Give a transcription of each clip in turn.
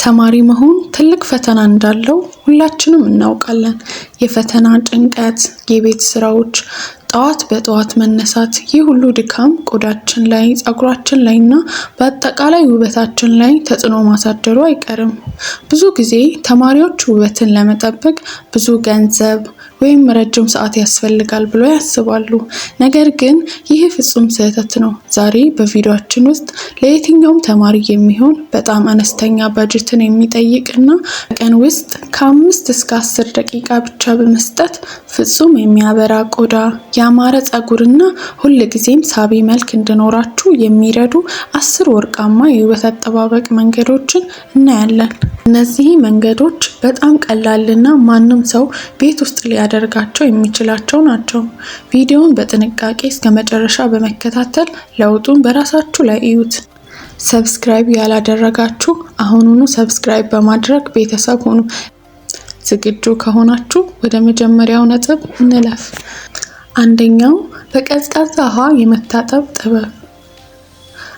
ተማሪ መሆን ትልቅ ፈተና እንዳለው ሁላችንም እናውቃለን። የፈተና ጭንቀት፣ የቤት ስራዎች፣ ጠዋት በጠዋት መነሳት፣ ይህ ሁሉ ድካም ቆዳችን ላይ፣ ፀጉራችን ላይ እና በአጠቃላይ ውበታችን ላይ ተጽዕኖ ማሳደሩ አይቀርም። ብዙ ጊዜ ተማሪዎች ውበትን ለመጠበቅ ብዙ ገንዘብ ወይም ረጅም ሰዓት ያስፈልጋል ብሎ ያስባሉ። ነገር ግን ይህ ፍጹም ስህተት ነው። ዛሬ በቪዲዮአችን ውስጥ ለየትኛውም ተማሪ የሚሆን በጣም አነስተኛ በጀትን የሚጠይቅ እና በቀን ውስጥ ከ5 እስከ 10 ደቂቃ ብቻ በመስጠት ፍጹም የሚያበራ ቆዳ፣ ያማረ ፀጉርና ሁልጊዜም ሳቢ መልክ እንዲኖራችሁ የሚረዱ 10 ወርቃማ የውበት አጠባበቅ መንገዶችን እናያለን። እነዚህ መንገዶች በጣም ቀላልና ማንም ሰው ቤት ውስጥ ሊያደርጋቸው የሚችላቸው ናቸው። ቪዲዮውን በጥንቃቄ እስከ መጨረሻ በመከታተል ለውጡን በራሳችሁ ላይ እዩት። ሰብስክራይብ ያላደረጋችሁ አሁኑኑ ሰብስክራይብ በማድረግ ቤተሰብ ሁኑ። ዝግጁ ከሆናችሁ ወደ መጀመሪያው ነጥብ እንለፍ። አንደኛው በቀዝቃዛ ውሃ የመታጠብ ጥበብ።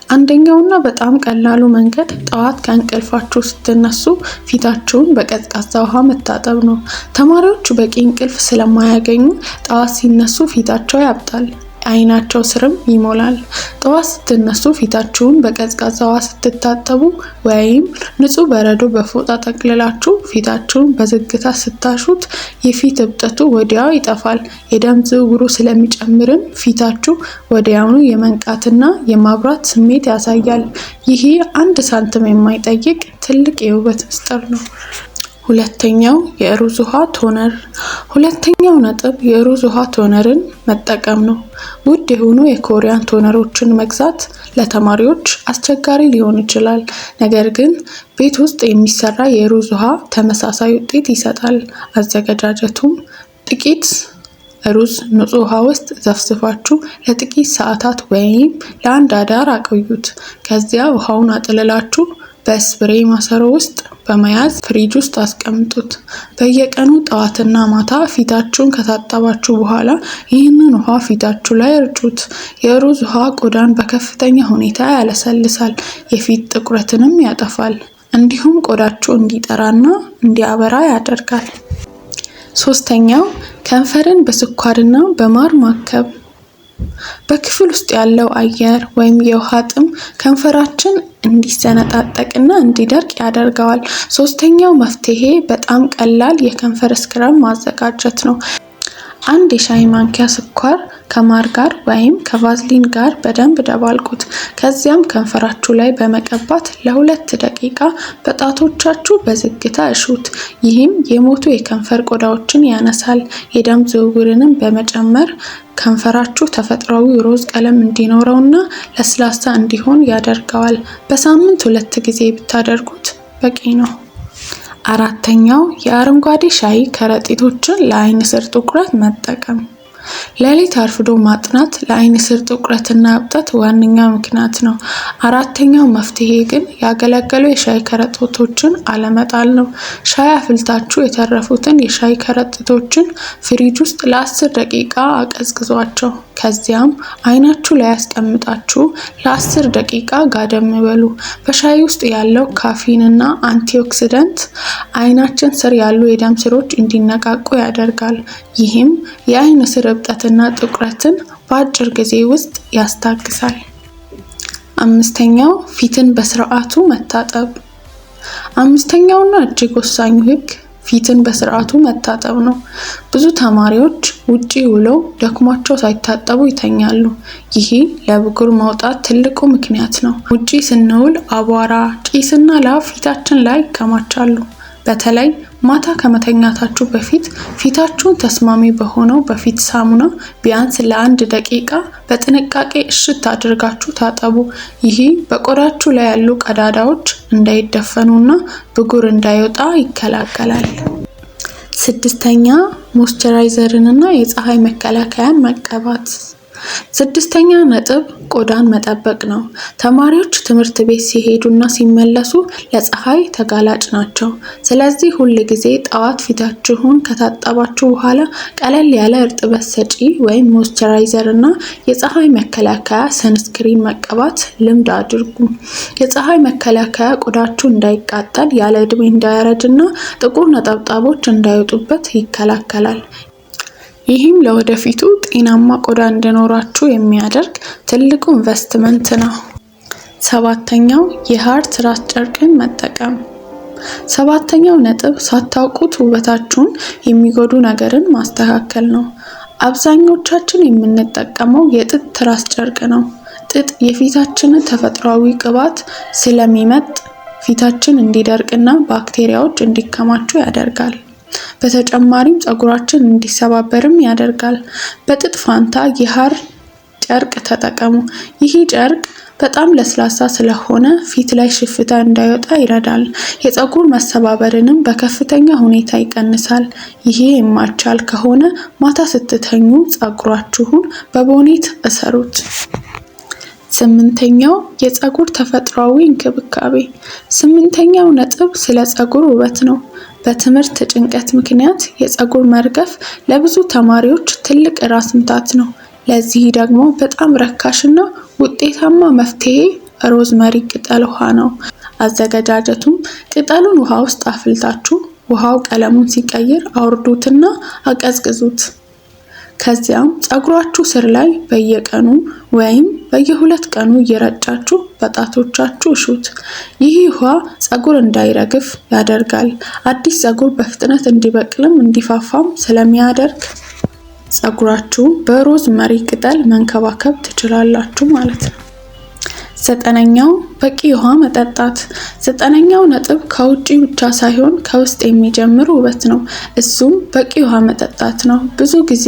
አንደኛውና በጣም ቀላሉ መንገድ ጠዋት ከእንቅልፋችሁ ስትነሱ ፊታችሁን በቀዝቃዛ ውሃ መታጠብ ነው። ተማሪዎች በቂ እንቅልፍ ስለማያገኙ ጠዋት ሲነሱ ፊታቸው ያብጣል፣ አይናቸው ስርም ይሞላል። ጠዋት ስትነሱ ፊታችሁን በቀዝቃዛ ውሃ ስትታጠቡ ወይም ንጹህ በረዶ በፎጣ ጠቅልላችሁ ፊታችሁን በዝግታ ስታሹት የፊት እብጠቱ ወዲያው ይጠፋል። የደም ዝውውሩ ስለሚጨምርም ፊታችሁ ወዲያውኑ የመንቃትና የማብራት ስሜት ያሳያል። ይህ 1 ሳንቲም የማይጠይቅ ትልቅ የውበት ምስጢር ነው። ሁለተኛው የሩዝ ውሃ ቶነር። ሁለተኛው ነጥብ የሩዝ ውሃ ቶነርን መጠቀም ነው። ውድ የሆኑ የኮሪያን ቶነሮችን መግዛት ለተማሪዎች አስቸጋሪ ሊሆን ይችላል። ነገር ግን ቤት ውስጥ የሚሰራ የሩዝ ውሃ ተመሳሳይ ውጤት ይሰጣል። አዘገጃጀቱም ጥቂት ሩዝ ንጹህ ውሃ ውስጥ ዘፍዝፋችሁ ለጥቂት ሰዓታት ወይም ለአንድ አዳር አቆዩት። ከዚያ ውሃውን አጥልላችሁ በስፕሬ ማሰሮ ውስጥ በመያዝ ፍሪጅ ውስጥ አስቀምጡት። በየቀኑ ጠዋትና ማታ ፊታችሁን ከታጠባችሁ በኋላ ይህንን ውሃ ፊታችሁ ላይ እርጩት። የሩዝ ውሃ ቆዳን በከፍተኛ ሁኔታ ያለሰልሳል፣ የፊት ጥቁረትንም ያጠፋል፣ እንዲሁም ቆዳችሁ እንዲጠራና እንዲያበራ ያደርጋል። ሶስተኛው ከንፈርን በስኳርና በማር ማከብ። በክፍል ውስጥ ያለው አየር ወይም የውሃ ጥም ከንፈራችን እንዲሰነጣጠቅና እንዲደርቅ ያደርገዋል። ሶስተኛው መፍትሄ በጣም ቀላል የከንፈር ስክራብ ማዘጋጀት ነው። 1 የሻይ ማንኪያ ስኳር ከማር ጋር ወይም ከቫዝሊን ጋር በደንብ ደባልቁት። ከዚያም ከንፈራችሁ ላይ በመቀባት ለ2 ደቂቃ በጣቶቻችሁ በዝግታ እሹት። ይህም የሞቱ የከንፈር ቆዳዎችን ያነሳል። የደም ዝውውርንም በመጨመር ከንፈራችሁ ተፈጥሯዊ ሮዝ ቀለም እንዲኖረውና ለስላሳ እንዲሆን ያደርገዋል። በሳምንት 2 ጊዜ ብታደርጉት በቂ ነው። አራተኛው የአረንጓዴ ሻይ ከረጢቶችን ለአይን ስር ጥቁረት መጠቀም። ሌሊት አርፍዶ ማጥናት ለአይን ስር ጥቁረትና እብጠት ዋነኛ ምክንያት ነው። አራተኛው መፍትሄ ግን ያገለገሉ የሻይ ከረጢቶችን አለመጣል ነው። ሻይ አፍልታችሁ የተረፉትን የሻይ ከረጢቶችን ፍሪጅ ውስጥ ለ10 ደቂቃ አቀዝቅዟቸው። ከዚያም አይናችሁ ላይ ያስቀምጣችሁ ለ10 ደቂቃ ጋደም በሉ። በሻይ ውስጥ ያለው ካፊን እና አንቲኦክሲደንት አይናችን ስር ያሉ የደም ስሮች እንዲነቃቁ ያደርጋል። ይህም የአይን ስር እብጠትና ጥቁረትን በአጭር ጊዜ ውስጥ ያስታግሳል። አምስተኛው ፊትን በስርዓቱ መታጠብ። አምስተኛውና እጅግ ወሳኙ ህግ ፊትን በስርዓቱ መታጠብ ነው። ብዙ ተማሪዎች ውጪ ውለው ደክሟቸው ሳይታጠቡ ይተኛሉ። ይህ ለብጉር መውጣት ትልቁ ምክንያት ነው። ውጪ ስንውል አቧራ፣ ጭስና ላብ ፊታችን ላይ ይከማቻሉ። በተለይ ማታ ከመተኛታችሁ በፊት ፊታችሁን ተስማሚ በሆነው በፊት ሳሙና ቢያንስ ለ1 ደቂቃ በጥንቃቄ እሽት አድርጋችሁ ታጠቡ። ይህ በቆዳችሁ ላይ ያሉ ቀዳዳዎች እንዳይደፈኑና ብጉር እንዳይወጣ ይከላከላል። 6ኛ ሞይስቸራይዘርንና የፀሐይ መከላከያን መቀባት። ስድስተኛ ነጥብ ቆዳን መጠበቅ ነው። ተማሪዎች ትምህርት ቤት ሲሄዱና ሲመለሱ ለፀሐይ ተጋላጭ ናቸው። ስለዚህ ሁል ጊዜ ጠዋት ፊታችሁን ከታጠባችሁ በኋላ ቀለል ያለ እርጥበት ሰጪ ወይም ሞይስቸራይዘር እና የፀሐይ መከላከያ ሰንስክሪን መቀባት ልምድ አድርጉ። የፀሐይ መከላከያ ቆዳችሁ እንዳይቃጠል፣ ያለ ዕድሜ እንዳያረጅ እና ጥቁር ነጠብጣቦች እንዳይወጡበት ይከላከላል። ይህም ለወደፊቱ ጤናማ ቆዳ እንዲኖራችሁ የሚያደርግ ትልቁ ኢንቨስትመንት ነው። ሰባተኛው የሐር ትራስ ጨርቅን መጠቀም። ሰባተኛው ነጥብ ሳታውቁት ውበታችሁን የሚጎዱ ነገርን ማስተካከል ነው። አብዛኞቻችን የምንጠቀመው የጥጥ ትራስ ጨርቅ ነው። ጥጥ የፊታችንን ተፈጥሯዊ ቅባት ስለሚመጥ ፊታችን እንዲደርቅና ባክቴሪያዎች እንዲከማቹ ያደርጋል። በተጨማሪም ፀጉራችን እንዲሰባበርም ያደርጋል። በጥጥ ፋንታ የሐር ጨርቅ ተጠቀሙ። ይህ ጨርቅ በጣም ለስላሳ ስለሆነ ፊት ላይ ሽፍታ እንዳይወጣ ይረዳል። የፀጉር መሰባበርንም በከፍተኛ ሁኔታ ይቀንሳል። ይሄ የማይቻል ከሆነ ማታ ስትተኙ ፀጉራችሁን በቦኔት እሰሩት። ስምንተኛው የፀጉር ተፈጥሯዊ እንክብካቤ። ስምንተኛው ነጥብ ስለ ፀጉር ውበት ነው። በትምህርት ጭንቀት ምክንያት የፀጉር መርገፍ ለብዙ ተማሪዎች ትልቅ ራስ ምታት ነው። ለዚህ ደግሞ በጣም ረካሽና ውጤታማ መፍትሄ ሮዝመሪ ቅጠል ውሃ ነው። አዘገጃጀቱም ቅጠሉን ውሃ ውስጥ አፍልታችሁ ውሃው ቀለሙን ሲቀይር አውርዱትና አቀዝቅዙት። ከዚያም ፀጉራችሁ ስር ላይ በየቀኑ ወይም በየ2 ቀኑ እየረጫችሁ በጣቶቻችሁ እሹት። ይህ ውሃ ፀጉር እንዳይረግፍ ያደርጋል። አዲስ ፀጉር በፍጥነት እንዲበቅልም እንዲፋፋም ስለሚያደርግ ፀጉራችሁ በሮዝመሪ ቅጠል መንከባከብ ትችላላችሁ ማለት ነው። ዘጠነኛው በቂ ውሃ መጠጣት። ዘጠነኛው ነጥብ ከውጪ ብቻ ሳይሆን ከውስጥ የሚጀምር ውበት ነው። እሱም በቂ ውሃ መጠጣት ነው። ብዙ ጊዜ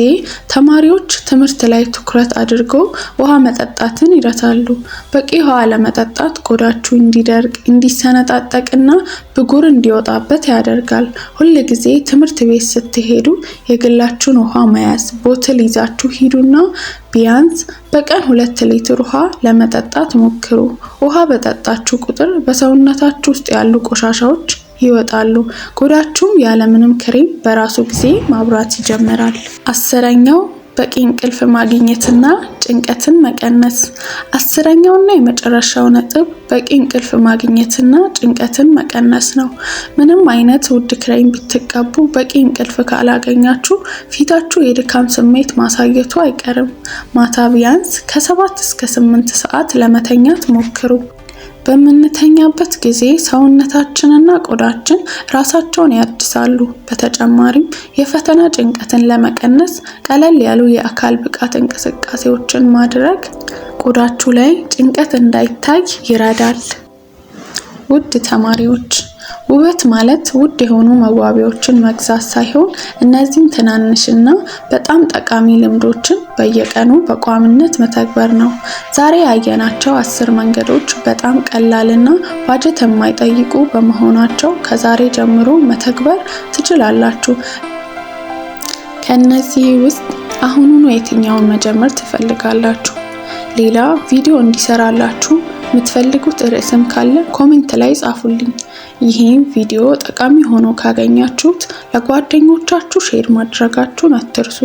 ተማሪዎች ትምህርት ላይ ትኩረት አድርገው ውሃ መጠጣትን ይረሳሉ። በቂ ውሃ አለመጠጣት ቆዳችሁ እንዲደርቅ፣ እንዲሰነጣጠቅና ብጉር እንዲወጣበት ያደርጋል። ሁል ጊዜ ትምህርት ቤት ስትሄዱ የግላችሁን ውሃ መያዝ ቦትል ይዛችሁ ሂዱና ቢያንስ በቀን 2 ሊትር ውሃ ለመጠጣት ሞክሩ። ውሃ በጠጣችሁ ቁጥር በሰውነታችሁ ውስጥ ያሉ ቆሻሻዎች ይወጣሉ። ቆዳችሁም ያለምንም ክሬም በራሱ ጊዜ ማብራት ይጀምራል። አስረኛው በቂ እንቅልፍ ማግኘትና ጭንቀትን መቀነስ። አስረኛውና የመጨረሻው ነጥብ በቂ እንቅልፍ ማግኘትና ጭንቀትን መቀነስ ነው። ምንም አይነት ውድ ክሬም ብትቀቡ በቂ እንቅልፍ ካላገኛችሁ ፊታችሁ የድካም ስሜት ማሳየቱ አይቀርም። ማታ ቢያንስ ከ7 እስከ 8 ሰዓት ለመተኛት ሞክሩ። በምንተኛበት ጊዜ ሰውነታችንና ቆዳችን ራሳቸውን ያድሳሉ። በተጨማሪም የፈተና ጭንቀትን ለመቀነስ ቀለል ያሉ የአካል ብቃት እንቅስቃሴዎችን ማድረግ ቆዳችሁ ላይ ጭንቀት እንዳይታይ ይረዳል። ውድ ተማሪዎች፣ ውበት ማለት ውድ የሆኑ መዋቢያዎችን መግዛት ሳይሆን እነዚህን ትናንሽና በጣም ጠቃሚ ልምዶችን በየቀኑ በቋሚነት መተግበር ነው። ዛሬ ያየናቸው 10 መንገዶች በጣም ቀላልና ባጀት የማይጠይቁ በመሆናቸው ከዛሬ ጀምሮ መተግበር ትችላላችሁ። ከነዚህ ውስጥ አሁኑኑ የትኛውን መጀመር ትፈልጋላችሁ? ሌላ ቪዲዮ እንዲሰራላችሁ የምትፈልጉት ርዕስም ካለ ኮሜንት ላይ ጻፉልኝ። ይህን ቪዲዮ ጠቃሚ ሆኖ ካገኛችሁት ለጓደኞቻችሁ ሼር ማድረጋችሁን አትርሱ።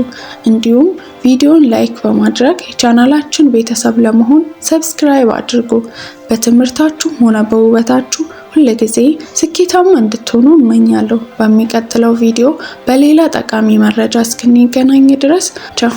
እንዲሁም ቪዲዮን ላይክ በማድረግ የቻናላችን ቤተሰብ ለመሆን ሰብስክራይብ አድርጉ። በትምህርታችሁ ሆነ በውበታችሁ ሁልጊዜ ስኬታማ እንድትሆኑ እመኛለሁ። በሚቀጥለው ቪዲዮ በሌላ ጠቃሚ መረጃ እስክንገናኝ ድረስ ቻው።